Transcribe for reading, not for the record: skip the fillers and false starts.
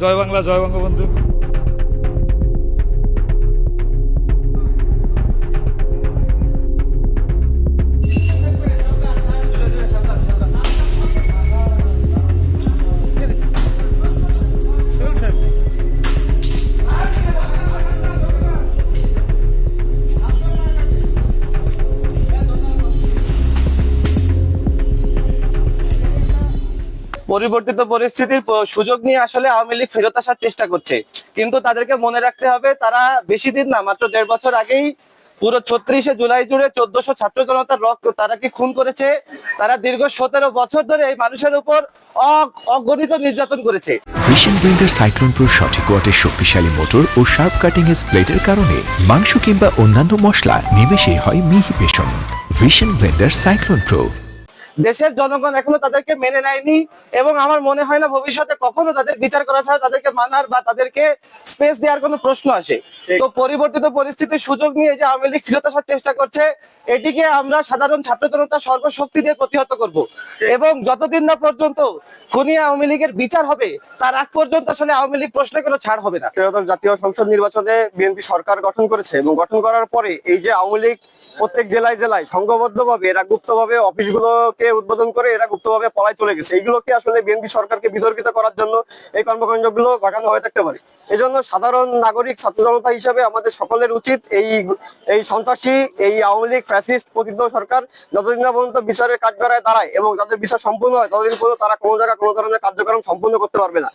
জয় বাংলা, জয় বঙ্গবন্ধু। পরিবর্তিত পরিস্থিতির সুযোগ নিয়ে আসলে আওয়ামী লীগ ফেরত আসার চেষ্টা করছে, কিন্তু তাদেরকে মনে রাখতে হবে তারা বেশি দিন না, মাত্র 1.5 বছর আগেই পুরো 36শে জুলাই জুড়ে 1400 ছাত্র জনতার রক্ত তারা কি খুন করেছে। তারা দীর্ঘ 17 বছর ধরে এই মানুষের উপর অগণিত নির্যাতন করেছে। ভিশন ব্লেন্ডার সাইক্লোন প্রো সঠিক ওয়াটের শক্তিশালী মোটর ও শার্প কাটিং এজ ব্লেডের কারণে মাংস কিংবা অন্যান্য মশলা নিমেষেই হয় মিহি বেসন। Vision blender cyclone pro. দেশের জনগণ এখনো তাদেরকে মেনে নেয়নি এবং আমার মনে হয় না ভবিষ্যতে কখনো তাদের বিচার করা ছাড়া তাদেরকে মানার বা তাদেরকে স্পেস দেওয়ার কোনো প্রশ্ন আসে। তো পরিবর্তিত পরিস্থিতির সুযোগ নিয়ে যে আওয়ামী লীগ ফেরত আসার চেষ্টা করছে, এটিকে আমরা সাধারণ ছাত্র জনতা সর্বশক্তি দিয়ে প্রতিহত করব এবং যতদিন না পর্যন্ত খুনি আওয়ামী লীগের বিচার হবে তার আগ পর্যন্ত আসলে আওয়ামী লীগ প্রশ্নে কোনো ছাড় হবে না। জাতীয় সংসদ নির্বাচনে বিএনপি সরকার গঠন করেছে এবং গঠন করার পরে এই যে আওয়ামী লীগ প্রত্যেক জেলায় জেলায় সংঘবদ্ধভাবে এরা গুপ্তভাবে অফিসগুলোকে উদ্বোধন করে এরা গুপ্তভাবে পলায় চলে গেছে। এইগুলোকে আসলে বিএনপি সরকারকে বিতর্কিত করার জন্য এই কর্মকাণ্ডগুলো ঘটানো হয়ে থাকতে পারে। এজন্য সাধারণ নাগরিক ছাত্র জনতা হিসাবে আমাদের সকলের উচিত এই সন্ত্রাসী এই আওয়ামী লীগ ফ্যাসিস্ট পতিত সরকার যতদিন না পর্যন্ত বিচারের কাঠগড়ায় দাঁড়ায় এবং তাদের বিচার সম্পূর্ণ হয় ততদিন পর্যন্ত তারা কোনো জায়গায় কোনো ধরনের কার্যক্রম সম্পূর্ণ করতে পারবে না।